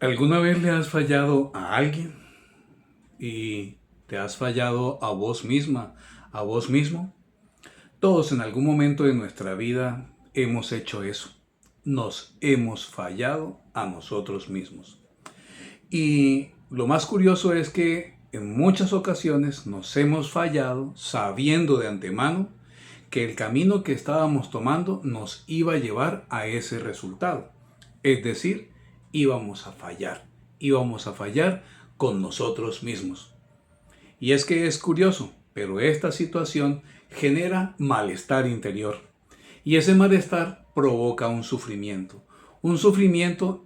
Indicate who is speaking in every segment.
Speaker 1: ¿Alguna vez le has fallado a alguien y te has fallado a vos misma, a vos mismo? Todos en algún momento de nuestra vida hemos hecho eso. Nos hemos fallado a nosotros mismos. Y lo más curioso es que en muchas ocasiones nos hemos fallado sabiendo de antemano que el camino que estábamos tomando nos iba a llevar a ese resultado. Es decir, íbamos a fallar. Íbamos a fallar con nosotros mismos. Y es que es curioso, pero esta situación genera malestar interior. Y ese malestar provoca un sufrimiento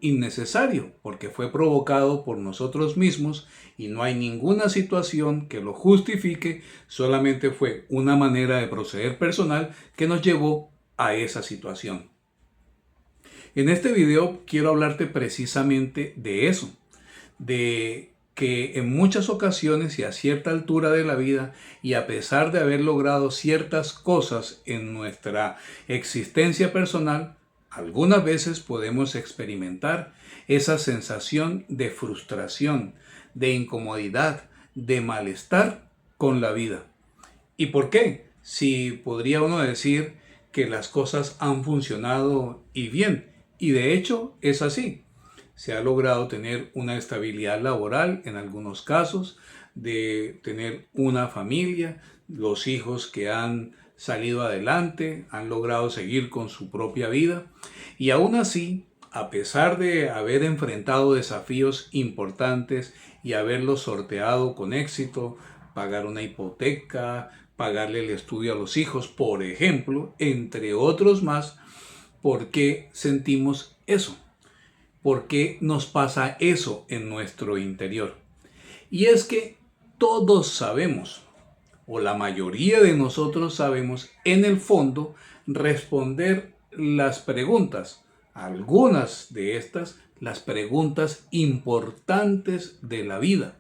Speaker 1: innecesario, porque fue provocado por nosotros mismos y no hay ninguna situación que lo justifique, solamente fue una manera de proceder personal que nos llevó a esa situación. En este video quiero hablarte precisamente de eso, de que en muchas ocasiones y a cierta altura de la vida y a pesar de haber logrado ciertas cosas en nuestra existencia personal, algunas veces podemos experimentar esa sensación de frustración, de incomodidad, de malestar con la vida. ¿Y por qué? Si podría uno decir que las cosas han funcionado y bien, y de hecho es así. Se ha logrado tener una estabilidad laboral en algunos casos, de tener una familia, los hijos que han salido adelante, han logrado seguir con su propia vida y aún así, a pesar de haber enfrentado desafíos importantes y haberlos sorteado con éxito, pagar una hipoteca, pagarle el estudio a los hijos, por ejemplo, entre otros más, ¿por qué sentimos eso? ¿Por qué nos pasa eso en nuestro interior? Y es que todos sabemos, o la mayoría de nosotros sabemos, en el fondo, responder las preguntas, algunas de estas, las preguntas importantes de la vida.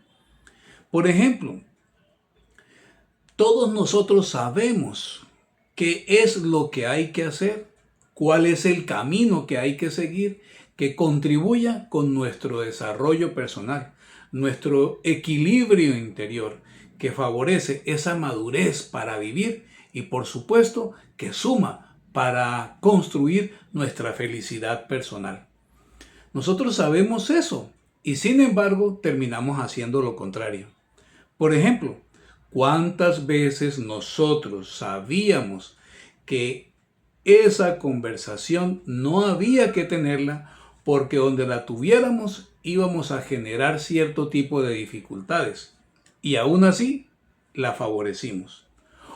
Speaker 1: Por ejemplo, todos nosotros sabemos qué es lo que hay que hacer, cuál es el camino que hay que seguir que contribuya con nuestro desarrollo personal, nuestro equilibrio interior, que favorece esa madurez para vivir y por supuesto que suma para construir nuestra felicidad personal. Nosotros sabemos eso y sin embargo terminamos haciendo lo contrario. Por ejemplo, ¿cuántas veces nosotros sabíamos que esa conversación no había que tenerla porque donde la tuviéramos íbamos a generar cierto tipo de dificultades y aún así la favorecimos?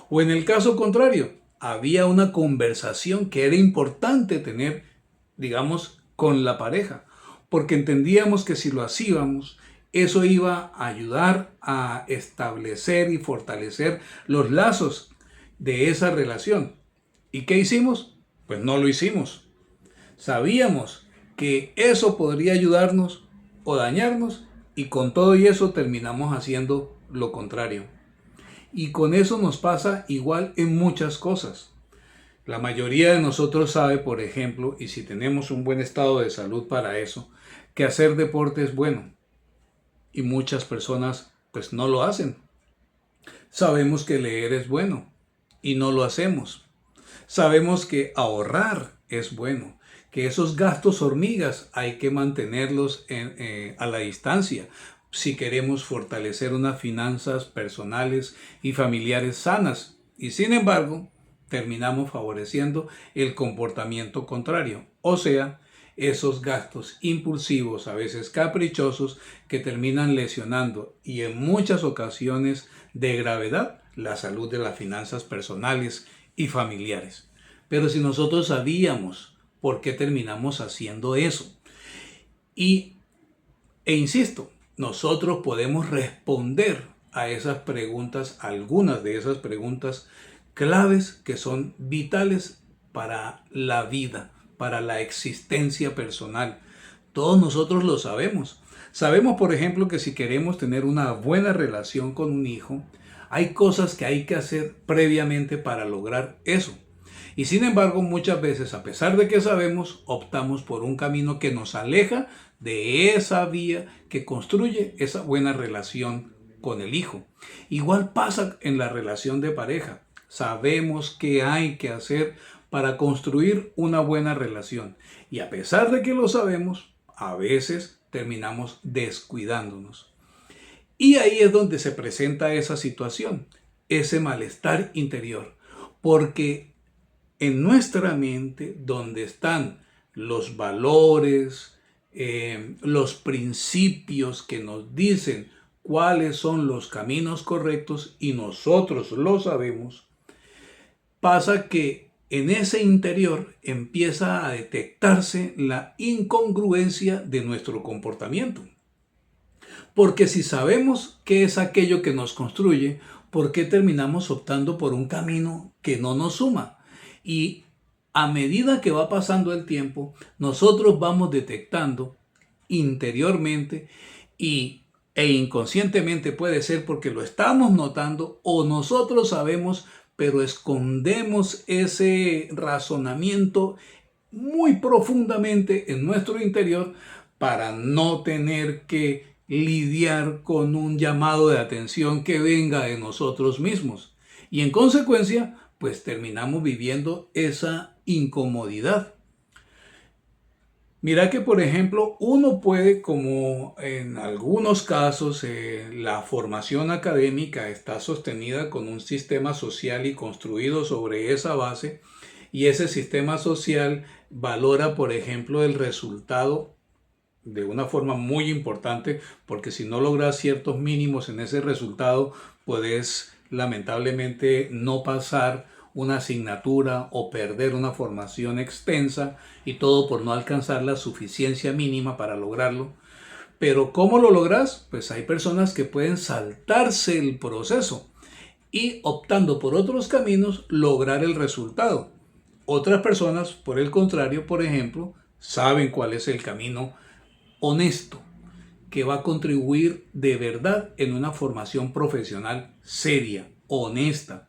Speaker 1: O en el caso contrario, había una conversación que era importante tener, digamos, con la pareja, porque entendíamos que si lo hacíamos, eso iba a ayudar a establecer y fortalecer los lazos de esa relación. ¿Y qué hicimos? Pues no lo hicimos. Sabíamos que eso podría ayudarnos o dañarnos y con todo y eso terminamos haciendo lo contrario. Y con eso nos pasa igual en muchas cosas. La mayoría de nosotros sabe, por ejemplo, y si tenemos un buen estado de salud para eso, que hacer deporte es bueno. Y muchas personas pues no lo hacen. Sabemos que leer es bueno y no lo hacemos. Sabemos que ahorrar es bueno, que esos gastos hormigas hay que mantenerlos a la distancia si queremos fortalecer unas finanzas personales y familiares sanas. Y sin embargo, terminamos favoreciendo el comportamiento contrario, o sea, esos gastos impulsivos, a veces caprichosos, que terminan lesionando y en muchas ocasiones de gravedad la salud de las finanzas personales y familiares. Pero si nosotros sabíamos por qué terminamos haciendo eso, e insisto, nosotros podemos responder a esas preguntas, algunas de esas preguntas claves que son vitales para la vida, para la existencia personal. Todos nosotros lo sabemos. Sabemos, por ejemplo, que si queremos tener una buena relación con un hijo, hay cosas que hay que hacer previamente para lograr eso. Y sin embargo, muchas veces, a pesar de que sabemos, optamos por un camino que nos aleja de esa vía que construye esa buena relación con el hijo. Igual pasa en la relación de pareja. Sabemos qué hay que hacer para construir una buena relación. Y a pesar de que lo sabemos, a veces terminamos descuidándonos. Y ahí es donde se presenta esa situación, ese malestar interior. Porque en nuestra mente, donde están los valores, los principios que nos dicen cuáles son los caminos correctos y nosotros lo sabemos, pasa que en ese interior empieza a detectarse la incongruencia de nuestro comportamiento. Porque si sabemos qué es aquello que nos construye, ¿por qué terminamos optando por un camino que no nos suma? Y a medida que va pasando el tiempo, nosotros vamos detectando interiormente e inconscientemente, puede ser porque lo estamos notando o nosotros sabemos, pero escondemos ese razonamiento muy profundamente en nuestro interior para no tener que lidiar con un llamado de atención que venga de nosotros mismos. Y en consecuencia, pues terminamos viviendo esa incomodidad. Mira que, por ejemplo, uno puede, como en algunos casos, la formación académica está sostenida con un sistema social y construido sobre esa base, y ese sistema social valora, por ejemplo, el resultado de una forma muy importante, porque si no logras ciertos mínimos en ese resultado, puedes lamentablemente no pasar una asignatura o perder una formación extensa, y todo por no alcanzar la suficiencia mínima para lograrlo. Pero ¿cómo lo logras? Pues hay personas que pueden saltarse el proceso y, optando por otros caminos, lograr el resultado. Otras personas, por el contrario, por ejemplo, saben cuál es el camino honesto que va a contribuir de verdad en una formación profesional seria, honesta.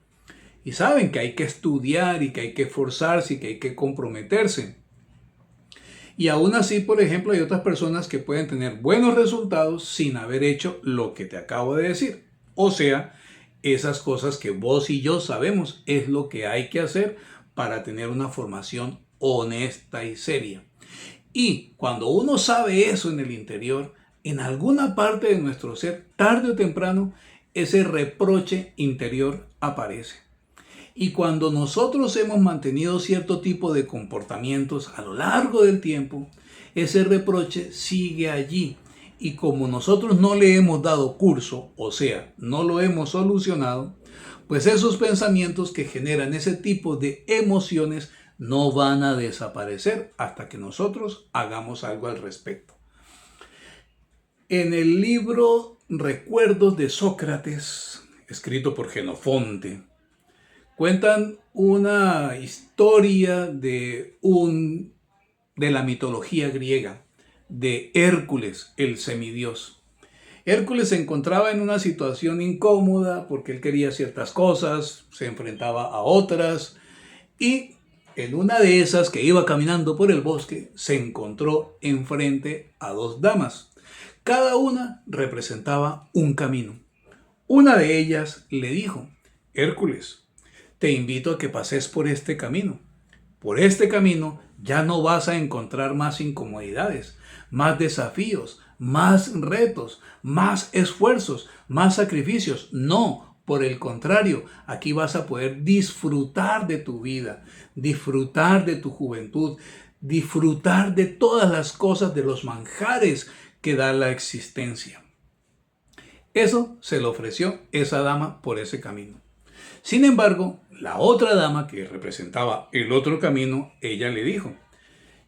Speaker 1: Y saben que hay que estudiar y que hay que esforzarse y que hay que comprometerse. Y aún así, por ejemplo, hay otras personas que pueden tener buenos resultados sin haber hecho lo que te acabo de decir. O sea, esas cosas que vos y yo sabemos es lo que hay que hacer para tener una formación honesta y seria. Y cuando uno sabe eso en el interior, en alguna parte de nuestro ser, tarde o temprano, ese reproche interior aparece. Y cuando nosotros hemos mantenido cierto tipo de comportamientos a lo largo del tiempo, ese reproche sigue allí. Y como nosotros no le hemos dado curso, o sea, no lo hemos solucionado, pues esos pensamientos que generan ese tipo de emociones no van a desaparecer hasta que nosotros hagamos algo al respecto. En el libro Recuerdos de Sócrates, escrito por Jenofonte, cuentan una historia de la mitología griega, de Hércules, el semidios. Hércules se encontraba en una situación incómoda porque él quería ciertas cosas, se enfrentaba a otras, y en una de esas, que iba caminando por el bosque, se encontró enfrente a dos damas. Cada una representaba un camino. Una de ellas le dijo: Hércules, te invito a que pases por este camino. Por este camino ya no vas a encontrar más incomodidades, más desafíos, más retos, más esfuerzos, más sacrificios. No, por el contrario, aquí vas a poder disfrutar de tu vida, disfrutar de tu juventud, disfrutar de todas las cosas, de los manjares que da la existencia. Eso se le ofreció esa dama por ese camino. Sin embargo, la otra dama, que representaba el otro camino, ella le dijo: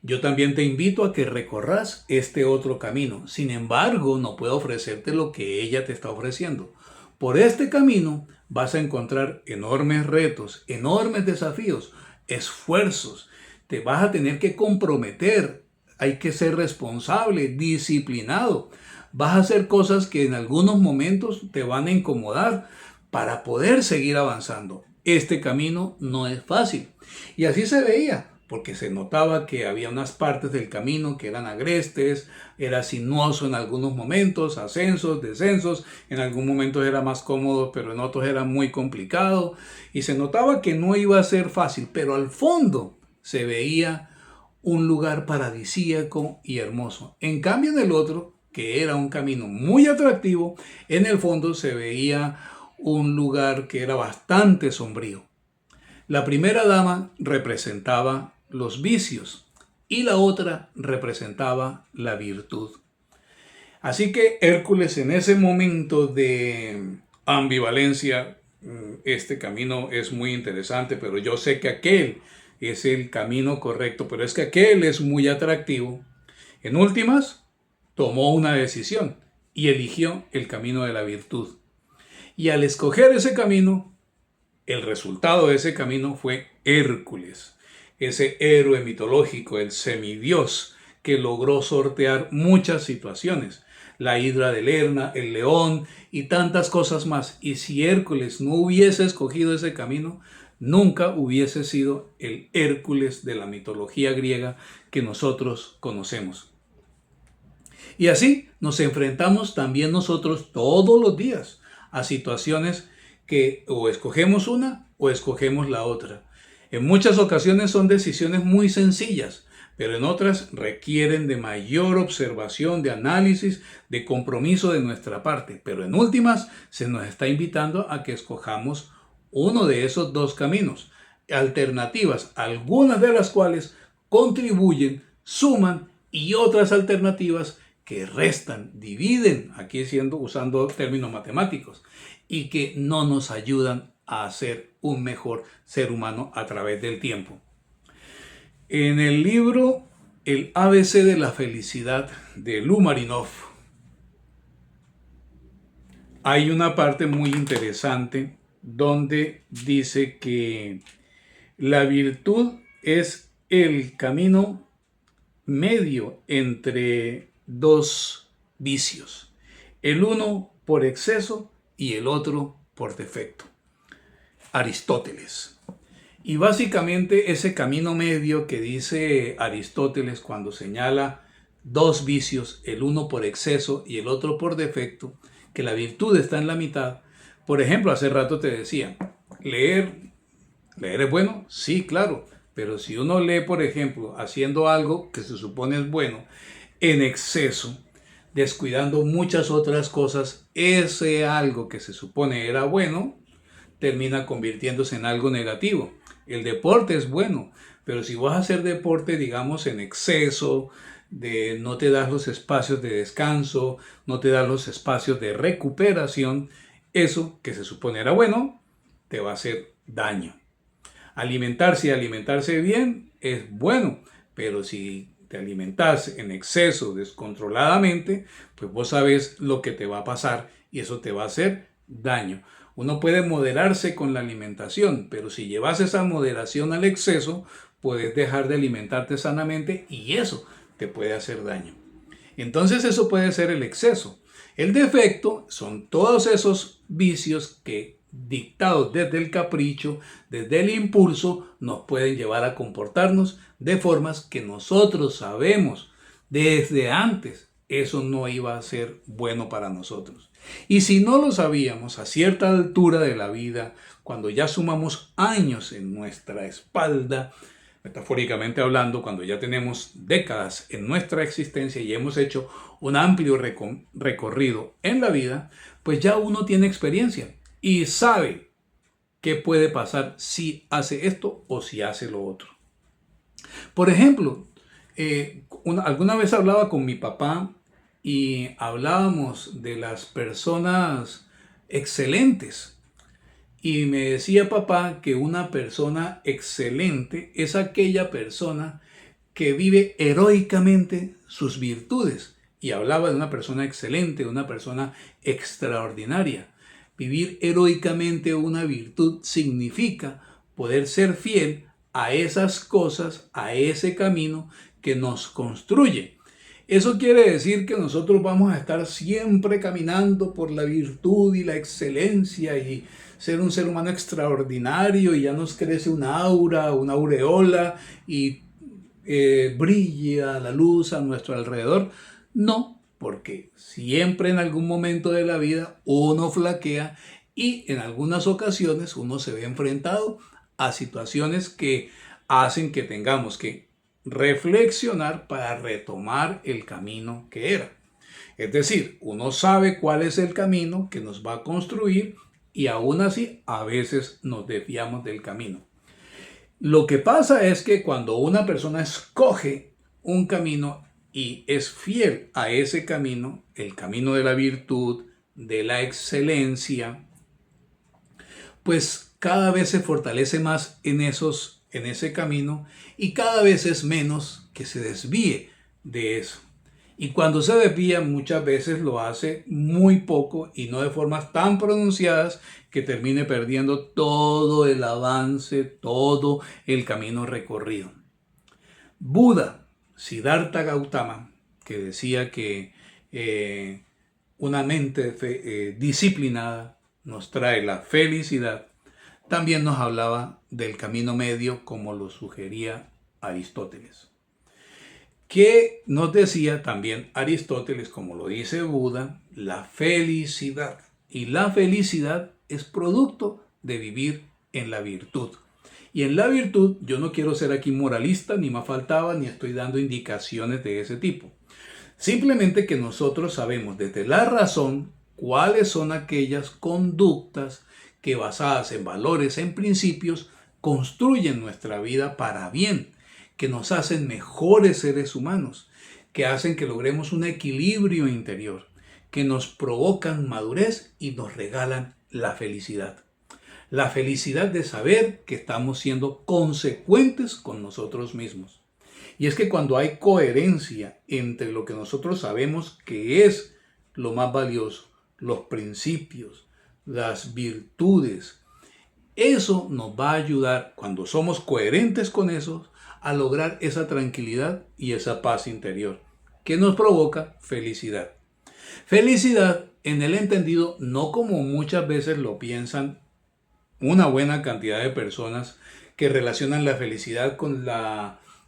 Speaker 1: yo también te invito a que recorras este otro camino. Sin embargo, no puedo ofrecerte lo que ella te está ofreciendo. Por este camino vas a encontrar enormes retos, enormes desafíos, esfuerzos. Te vas a tener que comprometer. Hay que ser responsable, disciplinado. Vas a hacer cosas que en algunos momentos te van a incomodar para poder seguir avanzando. este camino no es fácil. Y así se veía, porque se notaba que había unas partes del camino que eran agrestes, era sinuoso en algunos momentos, ascensos, descensos, en algún momento era más cómodo, pero en otros era muy complicado, y se notaba que no iba a ser fácil, pero al fondo se veía un lugar paradisíaco y hermoso. En cambio, en el otro, que era un camino muy atractivo, en el fondo se veía un lugar que era bastante sombrío. La primera dama representaba los vicios y la otra representaba la virtud. Así que Hércules, en ese momento de ambivalencia, este camino es muy interesante, pero yo sé que aquel es el camino correcto, pero es que aquel es muy atractivo. En últimas, tomó una decisión y eligió el camino de la virtud. Y al escoger ese camino, el resultado de ese camino fue Hércules, ese héroe mitológico, el semidios, que logró sortear muchas situaciones, la hidra de Lerna, el león y tantas cosas más. Y si Hércules no hubiese escogido ese camino, nunca hubiese sido el Hércules de la mitología griega que nosotros conocemos. Y así nos enfrentamos también nosotros todos los días a situaciones que o escogemos una o escogemos la otra. En muchas ocasiones son decisiones muy sencillas, pero en otras requieren de mayor observación, de análisis, de compromiso de nuestra parte. Pero en últimas se nos está invitando a que escojamos uno de esos dos caminos, alternativas, algunas de las cuales contribuyen, suman, y otras alternativas que restan, dividen, aquí usando términos matemáticos, y que no nos ayudan a ser un mejor ser humano a través del tiempo. En el libro El ABC de la felicidad de Lumarinov hay una parte muy interesante donde dice que la virtud es el camino medio entre dos vicios, el uno por exceso y el otro por defecto. Aristóteles. Y básicamente ese camino medio que dice Aristóteles cuando señala dos vicios, el uno por exceso y el otro por defecto, que la virtud está en la mitad. Por ejemplo, hace rato te decía, leer es bueno, sí, claro, pero si uno lee, por ejemplo, haciendo algo que se supone es bueno, en exceso, descuidando muchas otras cosas, ese algo que se supone era bueno, termina convirtiéndose en algo negativo. El deporte es bueno, pero si vas a hacer deporte, digamos, en exceso, no te das los espacios de descanso, no te das los espacios de recuperación, eso que se supone era bueno, te va a hacer daño. Alimentarse y alimentarse bien es bueno, pero si te alimentas en exceso, descontroladamente, pues vos sabes lo que te va a pasar y eso te va a hacer daño. Uno puede moderarse con la alimentación, pero si llevas esa moderación al exceso, puedes dejar de alimentarte sanamente y eso te puede hacer daño. Entonces eso puede ser el exceso. El defecto son todos esos vicios que, dictados desde el capricho, desde el impulso, nos pueden llevar a comportarnos de formas que nosotros sabemos desde antes eso no iba a ser bueno para nosotros. Y si no lo sabíamos a cierta altura de la vida, cuando ya sumamos años en nuestra espalda, metafóricamente hablando, cuando ya tenemos décadas en nuestra existencia y hemos hecho un amplio recorrido en la vida, pues ya uno tiene experiencia y sabe qué puede pasar si hace esto o si hace lo otro. Por ejemplo, alguna vez hablaba con mi papá y hablábamos de las personas excelentes. Y me decía papá que una persona excelente es aquella persona que vive heroicamente sus virtudes. Y hablaba de una persona excelente, de una persona extraordinaria. Vivir heroicamente una virtud significa poder ser fiel a esas cosas, a ese camino que nos construye. Eso quiere decir que nosotros vamos a estar siempre caminando por la virtud y la excelencia y ser un ser humano extraordinario y ya nos crece una aura, una aureola y brilla la luz a nuestro alrededor. No, porque siempre en algún momento de la vida uno flaquea y en algunas ocasiones uno se ve enfrentado a situaciones que hacen que tengamos que reflexionar para retomar el camino que era. Es decir, uno sabe cuál es el camino que nos va a construir y aún así a veces nos desviamos del camino. Lo que pasa es que cuando una persona escoge un camino y es fiel a ese camino, el camino de la virtud, de la excelencia, pues cada vez se fortalece más en ese camino y cada vez es menos que se desvíe de eso. Y cuando se desvía muchas veces lo hace muy poco y no de formas tan pronunciadas que termine perdiendo todo el avance, todo el camino recorrido. Buda, Siddhartha Gautama, que decía que una mente disciplinada nos trae la felicidad, también nos hablaba del camino medio como lo sugería Aristóteles. Que nos decía también Aristóteles, como lo dice Buda, la felicidad. Y la felicidad es producto de vivir en la virtud. Y en la virtud, yo no quiero ser aquí moralista, ni más faltaba, ni estoy dando indicaciones de ese tipo. Simplemente que nosotros sabemos desde la razón cuáles son aquellas conductas que basadas en valores, en principios, construyen nuestra vida para bien, que nos hacen mejores seres humanos, que hacen que logremos un equilibrio interior, que nos provocan madurez y nos regalan la felicidad. La felicidad de saber que estamos siendo consecuentes con nosotros mismos. Y es que cuando hay coherencia entre lo que nosotros sabemos que es lo más valioso, los principios, las virtudes, eso nos va a ayudar, cuando somos coherentes con eso, a lograr esa tranquilidad y esa paz interior que nos provoca felicidad. Felicidad en el entendido no como muchas veces lo piensan una buena cantidad de personas que relacionan la felicidad con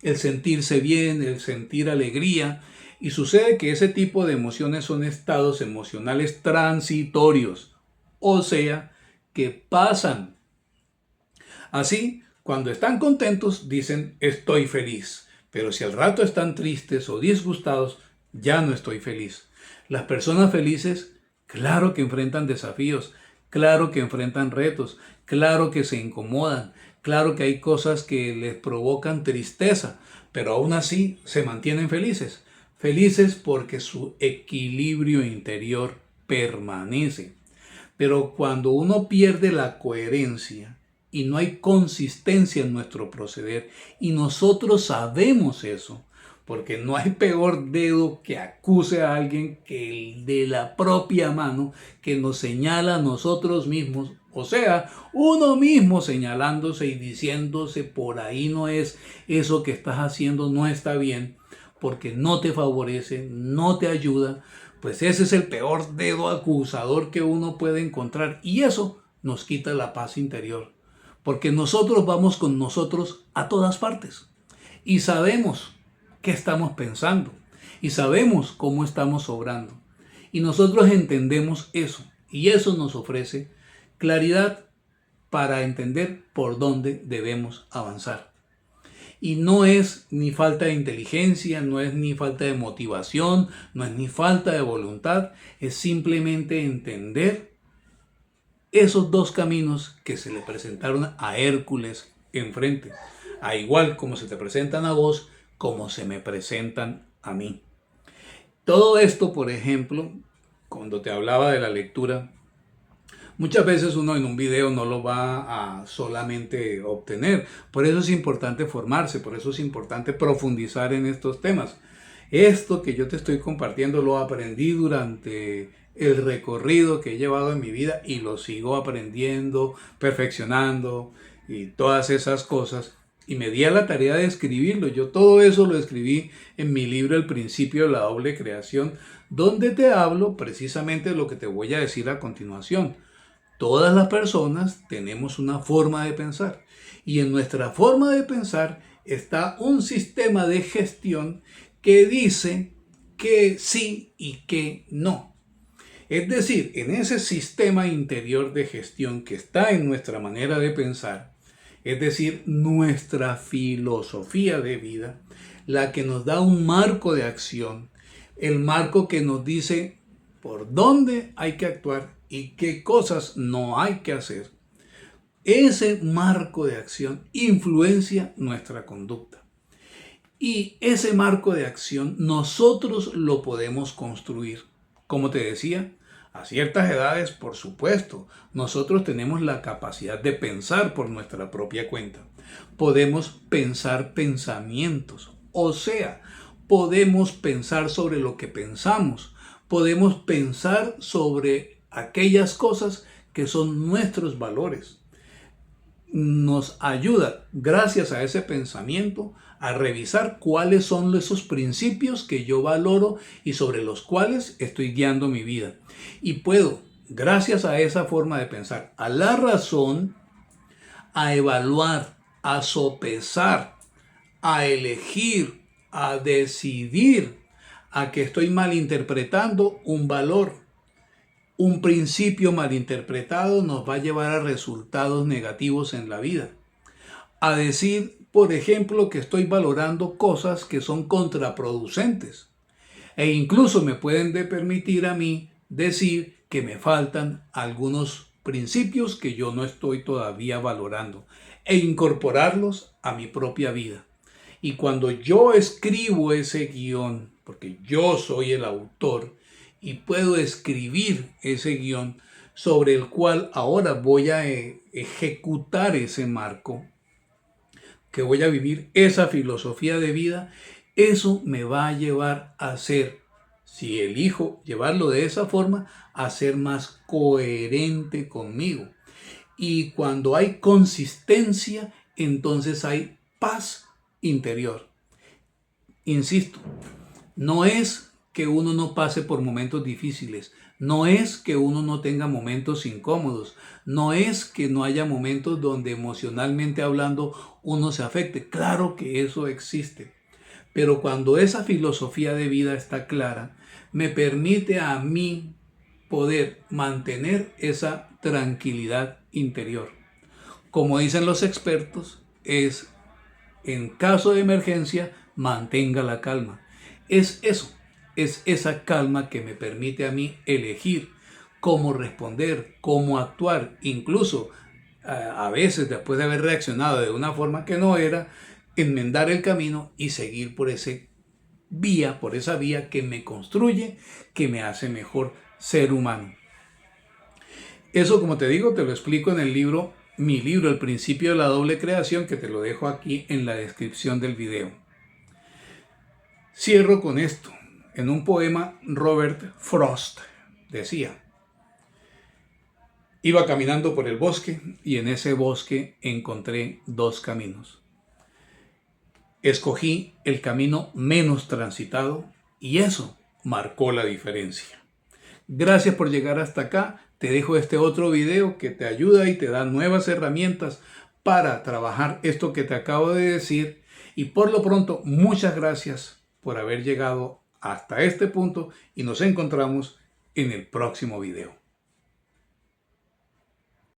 Speaker 1: el sentirse bien, el sentir alegría, y sucede que ese tipo de emociones son estados emocionales transitorios, o sea, que pasan. Así, cuando están contentos dicen estoy feliz, pero si al rato están tristes o disgustados, ya no estoy feliz. Las personas felices, claro que enfrentan desafíos, claro que enfrentan retos, claro que se incomodan, claro que hay cosas que les provocan tristeza, pero aún así se mantienen felices. Felices porque su equilibrio interior permanece. Pero cuando uno pierde la coherencia y no hay consistencia en nuestro proceder, y nosotros sabemos eso, porque no hay peor dedo que acuse a alguien que el de la propia mano que nos señala a nosotros mismos, o sea, uno mismo señalándose y diciéndose por ahí no es, eso que estás haciendo no está bien, porque no te favorece, no te ayuda. Pues ese es el peor dedo acusador que uno puede encontrar y eso nos quita la paz interior, porque nosotros vamos con nosotros a todas partes y sabemos qué estamos pensando y sabemos cómo estamos obrando y nosotros entendemos eso y eso nos ofrece claridad para entender por dónde debemos avanzar. Y no es ni falta de inteligencia, no es ni falta de motivación, no es ni falta de voluntad, es simplemente entender esos dos caminos que se le presentaron a Hércules enfrente, a igual como se te presentan a vos, como se me presentan a mí. Todo esto, por ejemplo, cuando te hablaba de la lectura, muchas veces uno en un video no lo va a solamente obtener. Por eso es importante formarse, por eso es importante profundizar en estos temas. Esto que yo te estoy compartiendo lo aprendí durante el recorrido que he llevado en mi vida y lo sigo aprendiendo, perfeccionando y todas esas cosas. Y me di a la tarea de escribirlo. Yo todo eso lo escribí en mi libro El principio de la doble creación, donde te hablo precisamente de lo que te voy a decir a continuación. Todas las personas tenemos una forma de pensar y en nuestra forma de pensar está un sistema de gestión que dice que sí y que no. Es decir, en ese sistema interior de gestión que está en nuestra manera de pensar, es decir, nuestra filosofía de vida, la que nos da un marco de acción, el marco que nos dice por dónde hay que actuar y qué cosas no hay que hacer. Ese marco de acción influencia nuestra conducta. Y ese marco de acción nosotros lo podemos construir. Como te decía, a ciertas edades, por supuesto, nosotros tenemos la capacidad de pensar por nuestra propia cuenta. Podemos pensar pensamientos, o sea, podemos pensar sobre lo que pensamos, podemos pensar sobre aquellas cosas que son nuestros valores. Nos ayuda, gracias a ese pensamiento, a revisar cuáles son esos principios que yo valoro y sobre los cuales estoy guiando mi vida. Y puedo, gracias a esa forma de pensar, a la razón, a evaluar, a sopesar, a elegir, a decidir a que estoy malinterpretando un valor. Un principio malinterpretado nos va a llevar a resultados negativos en la vida. A decir, por ejemplo, que estoy valorando cosas que son contraproducentes. E incluso me pueden permitir a mí decir que me faltan algunos principios que yo no estoy todavía valorando e incorporarlos a mi propia vida. Y cuando yo escribo ese guión, porque yo soy el autor, y puedo escribir ese guión sobre el cual ahora voy a ejecutar ese marco, que voy a vivir esa filosofía de vida, eso me va a llevar a ser, si elijo llevarlo de esa forma, a ser más coherente conmigo. Y cuando hay consistencia, entonces hay paz interior. Insisto, no es que uno no pase por momentos difíciles, no es que uno no tenga momentos incómodos, no es que no haya momentos donde emocionalmente hablando uno se afecte. Claro que eso existe, pero cuando esa filosofía de vida está clara, me permite a mí poder mantener esa tranquilidad interior. Como dicen los expertos, es en caso de emergencia, mantenga la calma. Es eso, es esa calma que me permite a mí elegir cómo responder, cómo actuar, incluso a veces después de haber reaccionado de una forma que no era, enmendar el camino y seguir por esa vía que me construye, que me hace mejor ser humano. Eso, como te digo, te lo explico en el libro, mi libro, El principio de la doble creación, que te lo dejo aquí en la descripción del video. Cierro con esto. En un poema, Robert Frost decía: iba caminando por el bosque y en ese bosque encontré dos caminos. Escogí el camino menos transitado y eso marcó la diferencia. Gracias por llegar hasta acá. Te dejo este otro video que te ayuda y te da nuevas herramientas para trabajar esto que te acabo de decir. Y por lo pronto, muchas gracias por haber llegado hasta este punto y nos encontramos en el próximo video.